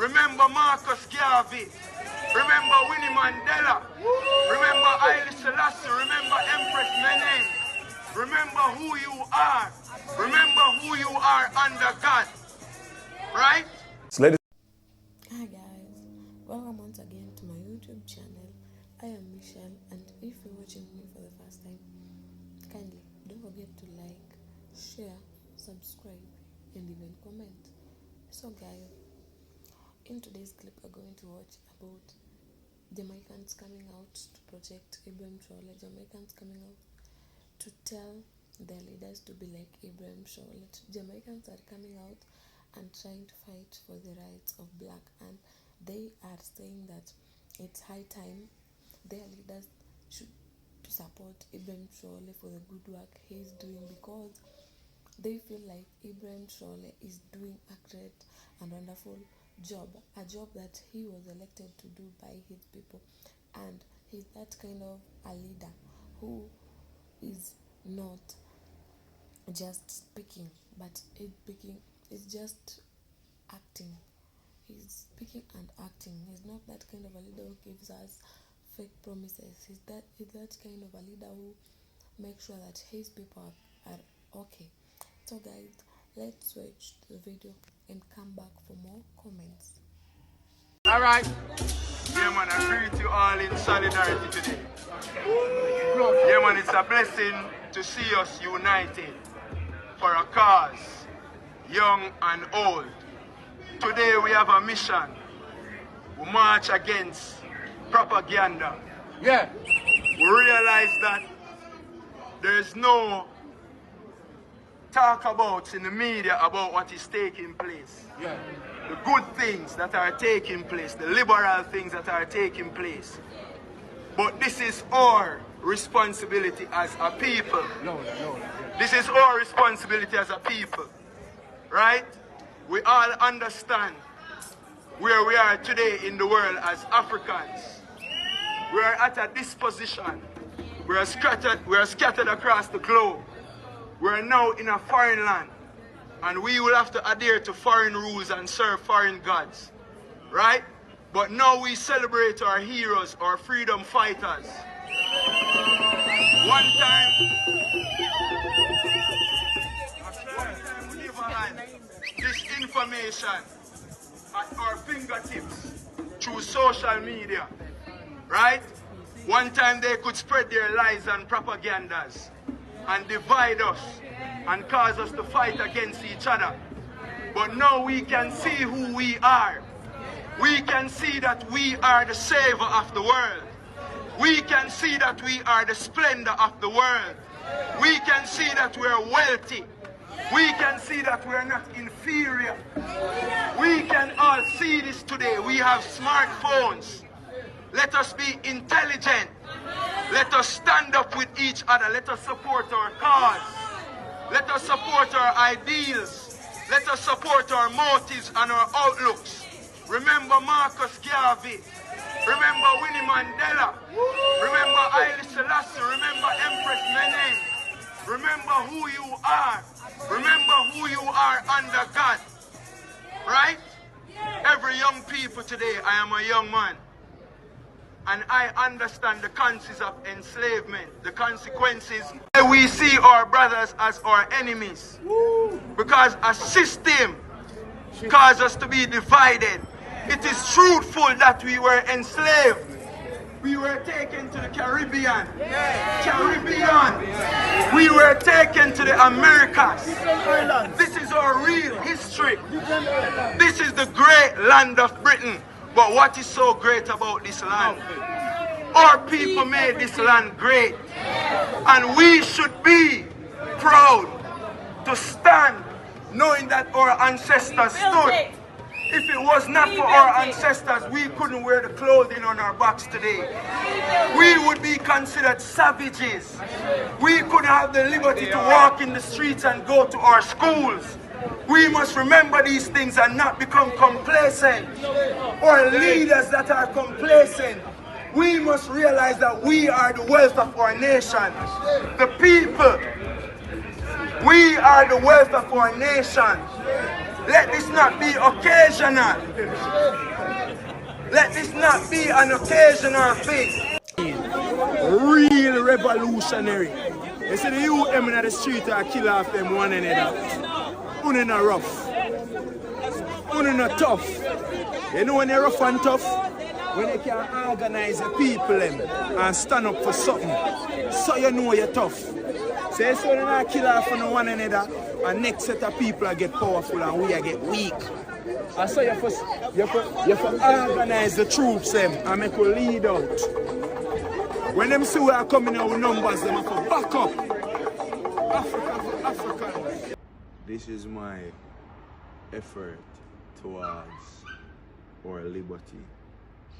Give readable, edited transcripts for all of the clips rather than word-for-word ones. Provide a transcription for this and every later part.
Remember Marcus Garvey. Remember Winnie Mandela. Remember Haile Selassie. Remember Empress Mene. Remember who you are. Remember who you are under God. Right? Hi guys, welcome once again to my YouTube channel. I am Michelle, and if you're watching me for the first time, kindly don't forget to like, share, subscribe, and even comment. So guys, in today's clip we're going to watch about Jamaicans coming out to protect Ibrahim Traore. Jamaicans coming out to tell their leaders to be like Ibrahim Traore. Jamaicans are coming out and trying to fight for the rights of black, and they are saying that it's high time their leaders should support Ibrahim Traore for the good work he's doing, because they feel like Ibrahim Traore is doing a great and wonderful job, a job that he was elected to do by his people, and he's that kind of a leader who is not just speaking, but is just acting. He's speaking and acting. He's not that kind of a leader who gives us fake promises. He's that kind of a leader who makes sure that his people are okay. So guys, let's watch the video and come back for more comments. Alright. Yeah man, I greet you all in solidarity today. Yeah man, it's a blessing to see us united for a cause, young and old. Today we have a mission. We march against propaganda. Yeah. We realize that there's no talk about in the media about what is taking place. Yeah. The good things that are taking place, the liberal things that are taking place. But this is our responsibility as a people. No. This is our responsibility as a people, right? We all understand where we are today in the world as Africans. We are at a disposition. We are scattered across the globe. We are now in a foreign land, and we will have to adhere to foreign rules and serve foreign gods, right? But now we celebrate our heroes, our freedom fighters. One time we never had this information at our fingertips through social media, right? One time they could spread their lies and propagandas and divide us and cause us to fight against each other. But now we can see who we are. We can see that we are the savior of the world. We can see that we are the splendor of the world. We can see that we are wealthy. We can see that we are not inferior. We can all see this today. We have smartphones. Let us be intelligent. Let us stand up with each other. Let us support our cause. Let us support our ideals. Let us support our motives and our outlooks. Remember Marcus Garvey. Remember Winnie Mandela. Remember Haile Selassie. Remember Empress Mene. Remember who you are. Remember who you are under God. Right? Every young people today, I am a young man. And I understand the consequences of enslavement, the consequences. We see our brothers as our enemies. Because a system caused us to be divided. It is truthful that we were enslaved. We were taken to the Caribbean. We were taken to the Americas. This is our real history. This is the great land of Britain. But what is so great about this land? Our people made this land great. And we should be proud to stand knowing that our ancestors stood. If it was not for our ancestors, we couldn't wear the clothing on our backs today. We would be considered savages. We couldn't have the liberty to walk in the streets and go to our schools. We must remember these things and not become complacent, or leaders that are complacent. We must realize that we are the wealth of our nation. The people, we are the wealth of our nation. Let this not be occasional. Let this not be an occasional thing. Real revolutionary. You see the youth them in the street are kill off them one another. Uno not rough. Uno not tough. You know when you're rough and tough? When you can organize the people them and stand up for something. So you know you're tough. So you say you not kill off on one another, and next set of people are get powerful and we get weak. And so you have to organize the troops them and make a lead out. When them see we are coming out with numbers, them have to back up. Africa. This is my effort towards our liberty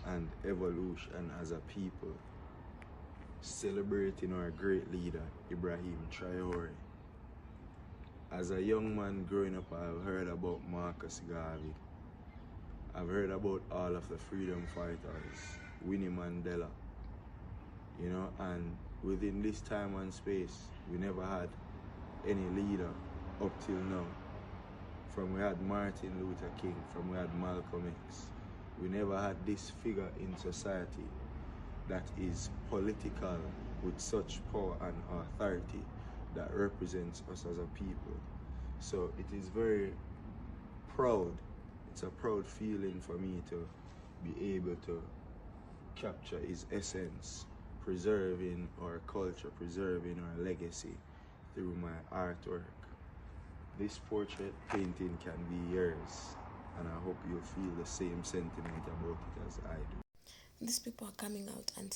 and evolution as a people, celebrating our great leader, Ibrahim Traore. As a young man growing up, I've heard about Marcus Garvey. I've heard about all of the freedom fighters, Winnie Mandela, you know, and within this time and space, we never had any leader up till now. From we had Martin Luther King, from we had Malcolm X. We never had this figure in society that is political with such power and authority that represents us as a people. So it is very proud. It's a proud feeling for me to be able to capture his essence, preserving our culture, preserving our legacy through my artwork. This portrait painting can be yours, and I hope you feel the same sentiment about it as I do. These people are coming out and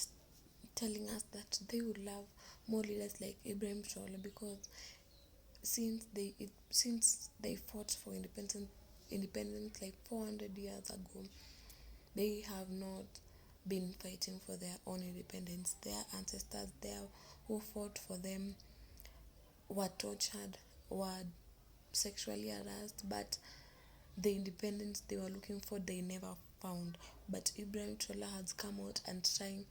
telling us that they would love more leaders like Ibrahim Traore, because since they fought for independence like 400 years ago, they have not been fighting for their own independence. Their ancestors there who fought for them were tortured, were sexually harassed, but the independence they were looking for they never found. But Ibrahim Traore has come out and trying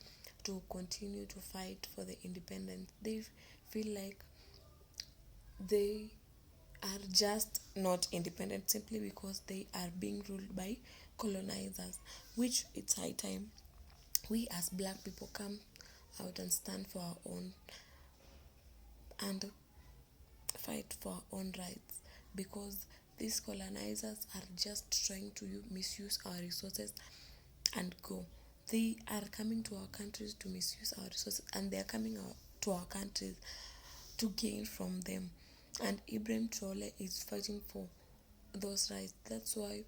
to continue to fight for the independence. They feel like they are just not independent simply because they are being ruled by colonizers, which it's high time we as black people come out and stand for our own and fight for our own rights, because these colonizers are just trying to misuse our resources and go. They are coming to our countries to misuse our resources, and they are coming to our countries to gain from them. And Ibrahim Traore is fighting for those rights. That's why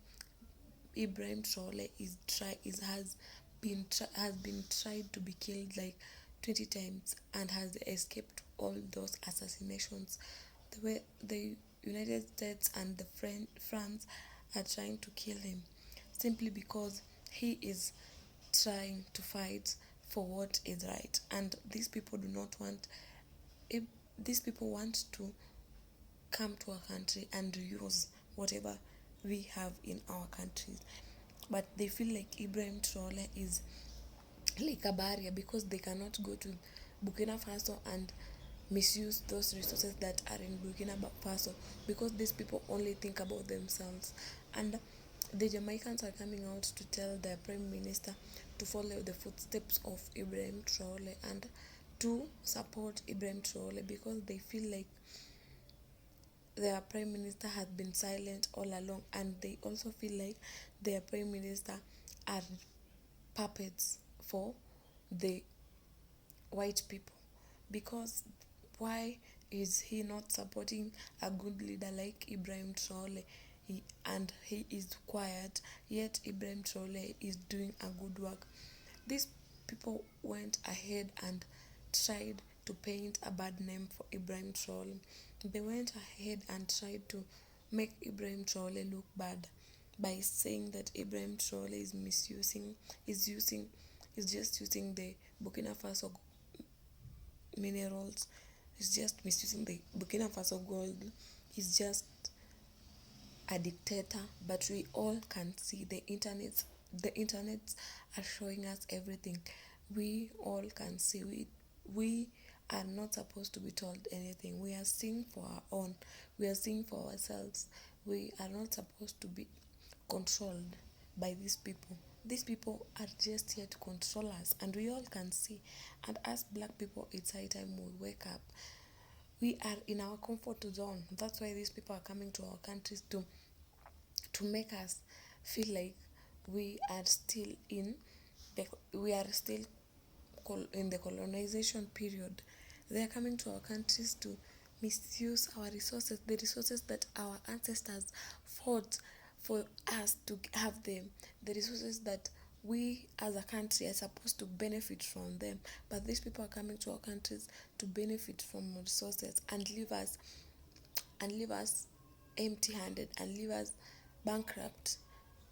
Ibrahim Traore has been tried to be killed like 20 times and has escaped all those assassinations. The United States and France are trying to kill him simply because he is trying to fight for what is right. And these people do not want. These people want to come to our country and use whatever we have in our countries, but they feel like Ibrahim Traore is like a barrier, because they cannot go to Burkina Faso and misuse those resources that are in Burkina Faso, because these people only think about themselves. And the Jamaicans are coming out to tell their Prime Minister to follow the footsteps of Ibrahim Traore and to support Ibrahim Traore, because they feel like their Prime Minister has been silent all along, and they also feel like their Prime Minister are puppets for the white people. Because why is he not supporting a good leader like Ibrahim Traore? He is quiet, yet Ibrahim Traore is doing a good work. These people went ahead and tried to paint a bad name for Ibrahim Traore. They went ahead and tried to make Ibrahim Traore look bad by saying that Ibrahim Traore is just using the Burkina Faso minerals. He's just misusing the Burkina Faso gold. He's just a dictator. But we all can see the internet are showing us everything. We all can see. We are not supposed to be told anything. We are seeing for our own. We are seeing for ourselves. we are not supposed to be controlled by these people. These people are just here to control us, and we all can see. And as black people, it's high time we wake up. We are in our comfort zone. That's why these people are coming to our countries to make us feel like we are still in the colonization period. They are coming to our countries to misuse our resources, the resources that our ancestors fought for us to have them, the resources that we as a country are supposed to benefit from them. But these people are coming to our countries to benefit from resources and leave us empty-handed and leave us bankrupt,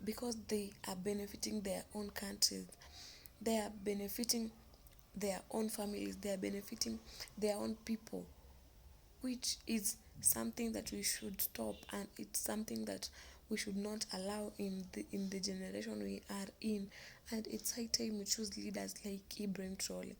because they are benefiting their own countries, they are benefiting their own families, they are benefiting their own people, which is something that we should stop, and it's something that we should not allow in the generation we are in. And it's high time we choose leaders like Ibrahim Traore,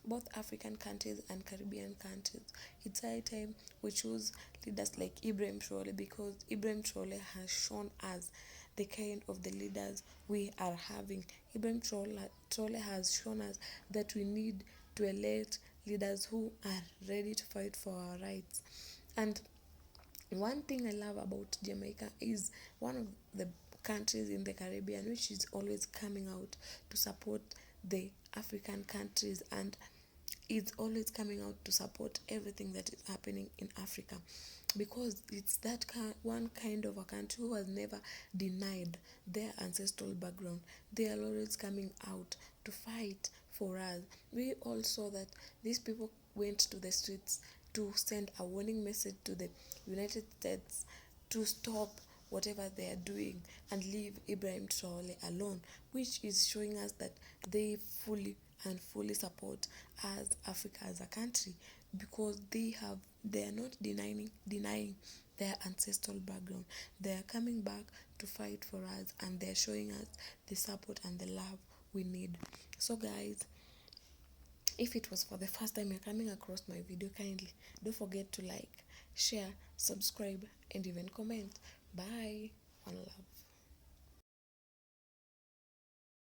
both African countries and Caribbean countries. It's high time we choose leaders like Ibrahim Traore, because Ibrahim Traore has shown us the kind of the leaders we are having. Ibrahim Traore has shown us that we need to elect leaders who are ready to fight for our rights. And one thing I love about Jamaica is one of the countries in the Caribbean which is always coming out to support the African countries, and is always coming out to support everything that is happening in Africa, because it's that one kind of a country who has never denied their ancestral background. They are always coming out to fight for us. We all saw that these people went to the streets to send a warning message to the United States to stop whatever they are doing and leave Ibrahim Traore alone, which is showing us that they fully support as Africa as a country, because they are not denying their ancestral background. They are coming back to fight for us, and they are showing us the support and the love we need. So guys, if it was for the first time you're coming across my video, kindly don't forget to like, share, subscribe, and even comment. Bye. One love.